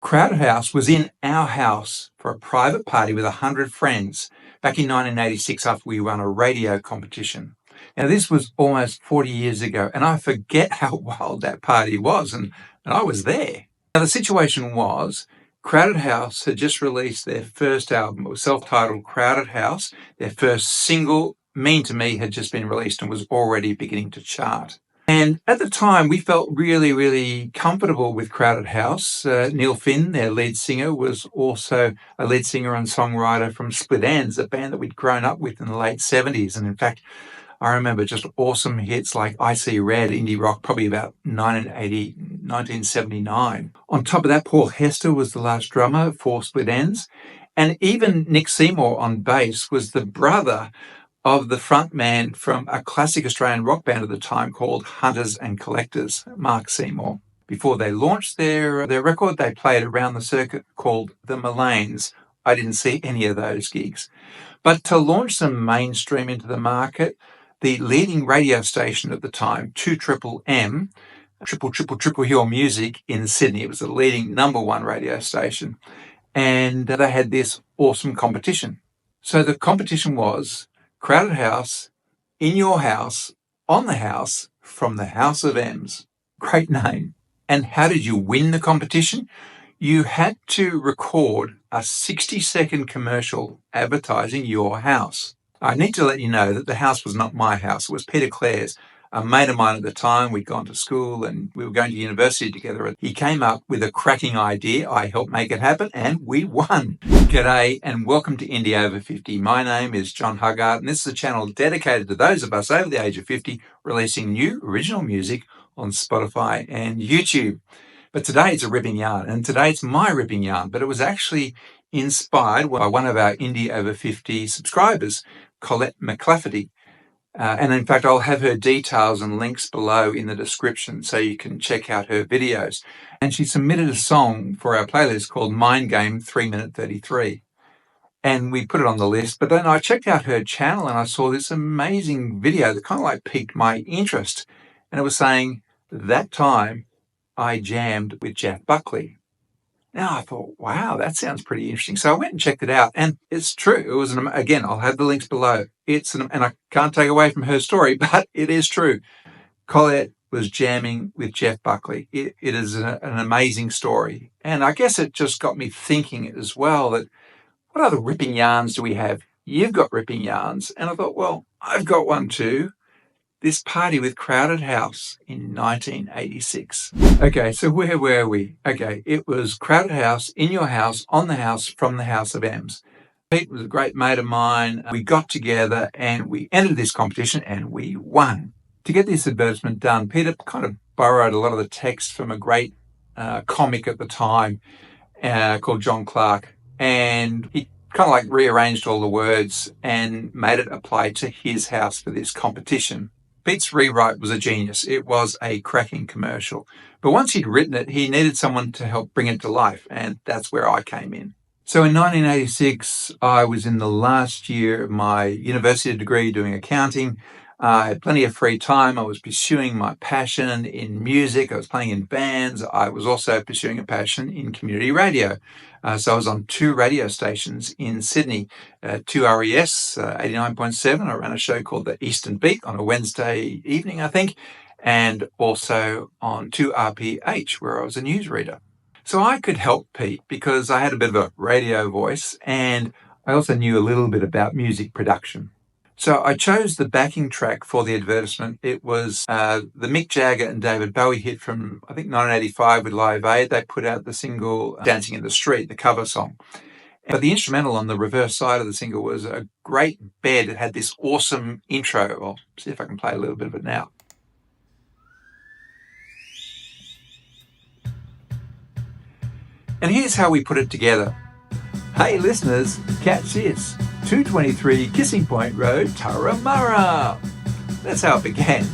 Crowded House was in our house for a private party with 100 friends back in 1986 after we won a radio competition. Now, this was almost 40 years ago, and I forget how wild that party was, and I was there. Now, the situation was Crowded House had just released their first album. It was self-titled Crowded House. Their first single, Mean to Me, had just been released and was already beginning to chart. And at the time, we felt really, really comfortable with Crowded House. Neil Finn, their lead singer, was also a lead singer and songwriter from Split Enz, a band that we'd grown up with in the late 70s. And in fact, I remember just awesome hits like I See Red, indie rock, probably about 1980, 1979. On top of that, Paul Hester was the last drummer for Split Enz. And even Nick Seymour on bass was the brother of the frontman from a classic Australian rock band at the time called Hunters and Collectors, Mark Seymour. Before they launched their record, they played around the circuit called the Malanes. I didn't see any of those gigs. But to launch them mainstream into the market, the leading radio station at the time, 2MMM, Triple Hill Music in Sydney, it was the leading #1 radio station, and they had this awesome competition. So the competition was Crowded House, in your house, on the house, from the House of M's. Great name. And how did you win the competition? You had to record a 60-second commercial advertising your house. I need to let you know that the house was not my house. It was Peter Clare's, a mate of mine at the time. We'd gone to school and we were going to university together. He came up with a cracking idea. I helped make it happen and we won. G'day and welcome to Indie Over 50. My name is John Huggart and this is a channel dedicated to those of us over the age of 50 releasing new original music on Spotify and YouTube. But today it's a ripping yarn, and today it's my ripping yarn, but it was actually inspired by one of our Indie Over 50 subscribers, Colette McClafferty. And in fact, I'll have her details and links below in the description so you can check out her videos. And she submitted a song for our playlist called Mind Game 3 Minute 33. And we put it on the list, but then I checked out her channel and I saw this amazing video that kind of like piqued my interest. And it was saying, that time I jammed with Jeff Buckley. Now I thought, wow, that sounds pretty interesting. So I went and checked it out, and it's true. It was again, I'll have the links below. And I can't take away from her story, but it is true. Colette was jamming with Jeff Buckley. It is an amazing story, and I guess it just got me thinking as well that what other ripping yarns do we have? You've got ripping yarns, and I thought, well, I've got one too. This party with Crowded House in 1986. Okay, so where were we? Okay, it was Crowded House, in your house, on the house, from the House of M's. Pete was a great mate of mine. We got together and we entered this competition and we won. To get this advertisement done, Peter kind of borrowed a lot of the text from a great comic at the time called John Clark, and he kind of like rearranged all the words and made it apply to his house for this competition. Pete's rewrite was a genius. It was a cracking commercial. But once he'd written it, he needed someone to help bring it to life, and that's where I came in. So in 1986, I was in the last year of my university degree doing accounting. I had plenty of free time. I was pursuing my passion in music. I was playing in bands. I was also pursuing a passion in community radio. So I was on 2 radio stations in Sydney, 2RES, 89.7. I ran a show called The Eastern Beat on a Wednesday evening, I think, and also on 2RPH, where I was a newsreader. So I could help Pete because I had a bit of a radio voice and I also knew a little bit about music production. So I chose the backing track for the advertisement. It was the Mick Jagger and David Bowie hit from, I think, 1985 with Live Aid. They put out the single Dancing in the Street, the cover song. But the instrumental on the reverse side of the single was a great bed. It had this awesome intro. I'll see if I can play a little bit of it now. And here's how we put it together. Hey listeners, catch this. 223 Kissing Point Road, Turramurra. That's how it began.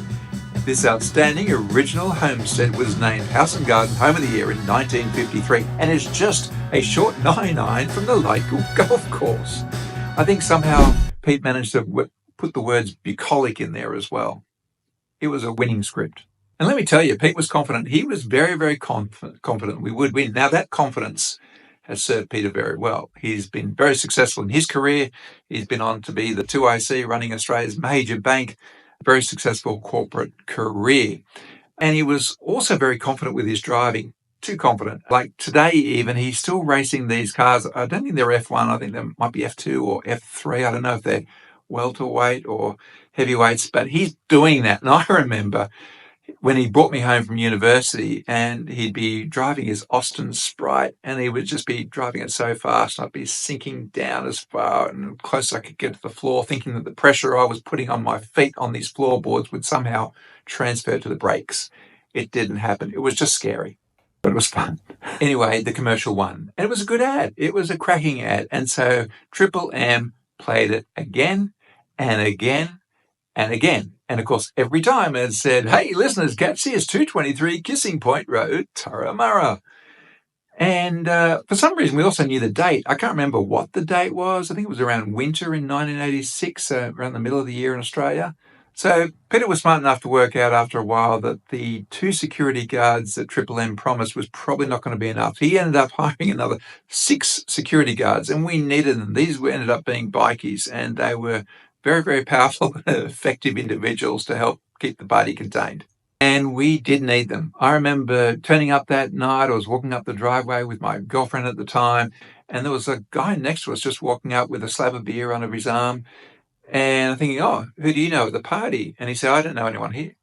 This outstanding original homestead was named House and Garden Home of the Year in 1953 and is just a short 99 from the local golf course. I think somehow Pete managed to put the words bucolic in there as well. It was a winning script. And let me tell you, Pete was confident. He was very, very confident we would win. Now, that confidence has served Peter very well. He's been very successful in his career. He's been on to be the 2IC running Australia's major bank, very successful corporate career. And he was also very confident with his driving, too confident. Like today, even, he's still racing these cars. I don't think they're F1. I think they might be F2 or F3. I don't know if they're welterweight or heavyweights, but he's doing that. And I remember when he brought me home from university and he'd be driving his Austin Sprite and he would just be driving it so fast and I'd be sinking down as far and close as I could get to the floor, thinking that the pressure I was putting on my feet on these floorboards would somehow transfer to the brakes. It didn't happen. It was just scary, but it was fun. Anyway, the commercial won. And it was a good ad. It was a cracking ad. And so Triple M played it again and again and again. And of course, every time it said, "Hey, listeners, catch this 223 Kissing Point Road, Turramurra." And for some reason, we also knew the date. I can't remember what the date was. I think it was around winter in 1986, around the middle of the year in Australia. So Peter was smart enough to work out after a while that the 2 security guards that Triple M promised was probably not going to be enough. He ended up hiring another 6 security guards, and we needed them. These ended up being bikies, and they were very, very powerful and effective individuals to help keep the party contained. And we did need them. I remember turning up that night. I was walking up the driveway with my girlfriend at the time, and there was a guy next to us just walking up with a slab of beer under his arm. And I'm thinking, "Oh, who do you know at the party?" And he said, "I don't know anyone here."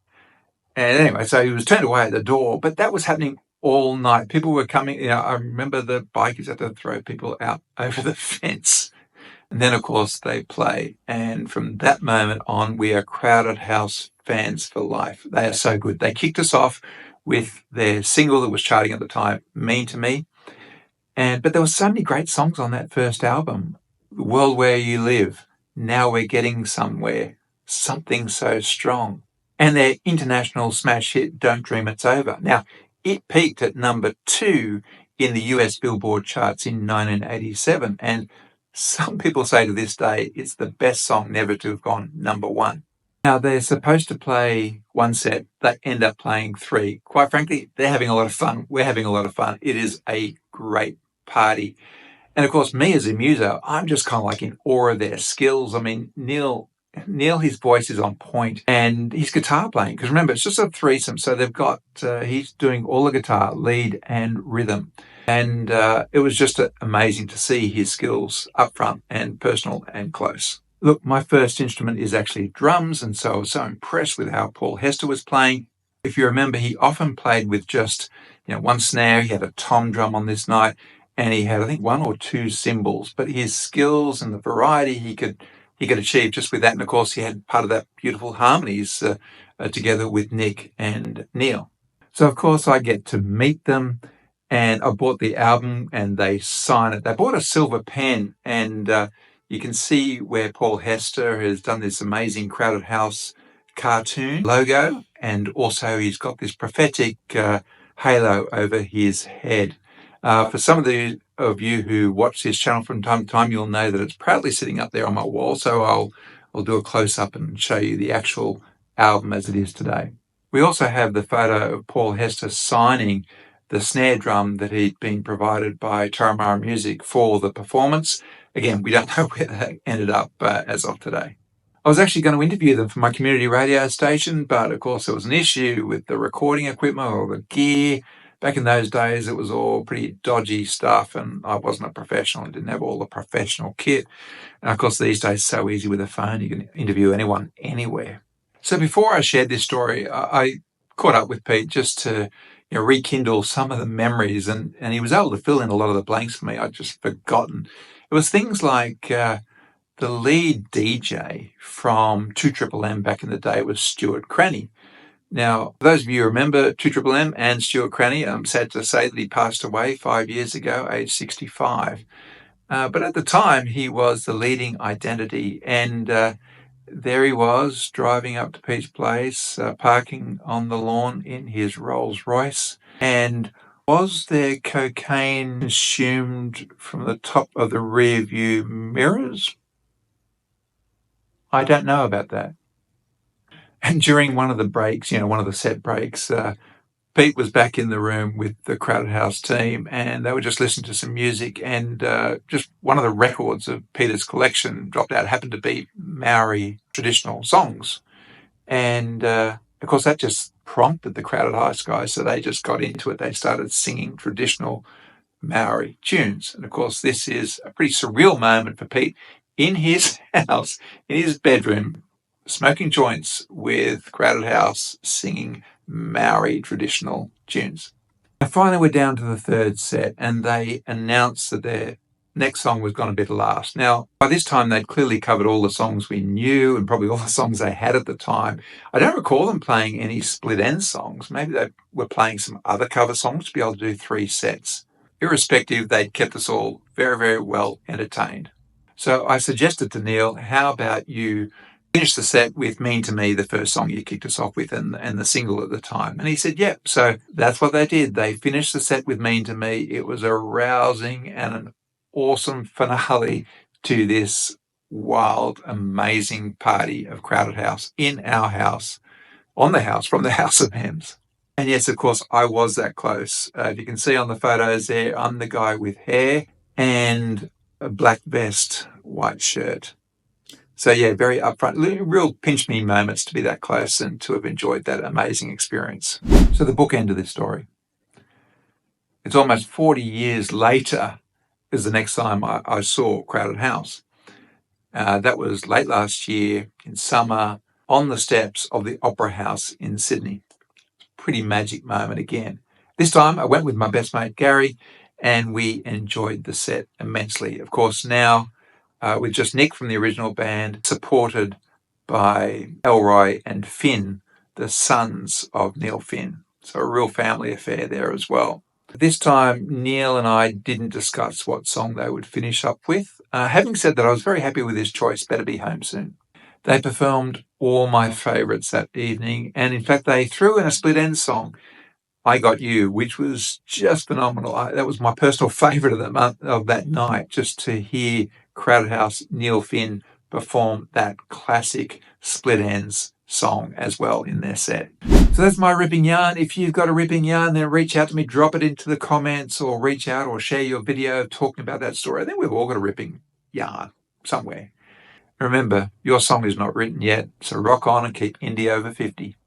And anyway, so he was turned away at the door, but that was happening all night. People were coming. I remember the bikers had to throw people out over the fence. And then, of course, they play. And from that moment on, we are Crowded House fans for life. They are so good. They kicked us off with their single that was charting at the time, Mean to Me. But there were so many great songs on that first album. The World Where You Live, Now We're Getting Somewhere, Something So Strong. And their international smash hit, Don't Dream It's Over. Now, it peaked at number 2 in the US Billboard charts in 1987. And some people say to this day it's the best song never to have gone number 1. Now, they're supposed to play 1 set. They end up playing 3. Quite frankly, they're having a lot of fun. We're having a lot of fun. It is a great party. And of course, me as a muso, I'm just kind of like in awe of their skills. I mean, Neil, his voice is on point, and his guitar playing, because remember, it's just a threesome. So they've got, he's doing all the guitar, lead and rhythm. And it was just amazing to see his skills up front and personal and close. Look, my first instrument is actually drums, and so I was so impressed with how Paul Hester was playing. If you remember, he often played with just, 1 snare. He had a tom drum on this night, and he had, I think, 1 or 2 cymbals. But his skills and the variety he could achieve just with that, and of course, he had part of that beautiful harmonies together with Nick and Neil. So of course, I get to meet them. And I bought the album and they sign it. They bought a silver pen, and you can see where Paul Hester has done this amazing Crowded House cartoon logo. And also he's got this prophetic halo over his head. For some of you who watch this channel from time to time, you'll know that it's proudly sitting up there on my wall. So I'll do a close up and show you the actual album as it is today. We also have the photo of Paul Hester signing the snare drum that he'd been provided by Turramurra Music for the performance. Again, we don't know where that ended up as of today. I was actually going to interview them for my community radio station, but of course there was an issue with the recording equipment or the gear. Back in those days, it was all pretty dodgy stuff, and I wasn't a professional. I didn't have all the professional kit. And of course, these days, it's so easy with a phone. You can interview anyone, anywhere. So before I shared this story, I caught up with Pete just to rekindle some of the memories, and he was able to fill in a lot of the blanks for me. I'd just forgotten. It was things like the lead DJ from 2MMM back in the day was Stuart Cranny. Now, those of you who remember 2MMM and Stuart Cranny, I'm sad to say that he passed away 5 years ago, age 65. But at the time, he was the leading identity, and there he was, driving up to Pete's place, parking on the lawn in his Rolls Royce. And was there cocaine consumed from the top of the rear view mirrors? I don't know about that. And during one of the breaks, one of the set breaks, Pete was back in the room with the Crowded House team, and they were just listening to some music, and just one of the records of Peter's collection dropped out. It happened to be Maori traditional songs. And, of course, that just prompted the Crowded House guys, so they just got into it. They started singing traditional Maori tunes. And, of course, this is a pretty surreal moment for Pete in his house, in his bedroom, smoking joints with Crowded House singing Maori traditional tunes. And finally, we're down to the third set, and they announced that their next song was going to be the last. Now, by this time, they'd clearly covered all the songs we knew and probably all the songs they had at the time. I don't recall them playing any split end songs. Maybe they were playing some other cover songs to be able to do 3 sets. Irrespective, they'd kept us all very, very well entertained. So I suggested to Neil, how about you finish the set with Mean to Me, the first song you kicked us off with, and the single at the time. And he said, yep. So that's what they did. They finished the set with Mean to Me. It was a rousing and an awesome finale to this wild, amazing party of Crowded House in our house, on the house, from the House of Hems. And yes, of course, I was that close. If you can see on the photos there, I'm the guy with hair and a black vest, white shirt. So yeah, very upfront, real pinch me moments to be that close and to have enjoyed that amazing experience. So the bookend of this story. It's almost 40 years later is the next time I saw Crowded House. That was late last year in summer on the steps of the Opera House in Sydney. Pretty magic moment again. This time I went with my best mate Gary, and we enjoyed the set immensely. Of course, now with just Nick from the original band, supported by Elroy and Finn, the sons of Neil Finn. So a real family affair there as well. This time, Neil and I didn't discuss what song they would finish up with. Having said that, I was very happy with his choice, Better Be Home Soon. They performed all my favourites that evening, and in fact, they threw in a split end song, I Got You, which was just phenomenal. That was my personal favourite of that night, just to hear Crowded House, Neil Finn perform that classic split ends song as well in their set. So that's my ripping yarn. If you've got a ripping yarn, then reach out to me, drop it into the comments, or reach out or share your video talking about that story. I think we've all got a ripping yarn somewhere. Remember, your song is not written yet, so rock on and keep indie over 50.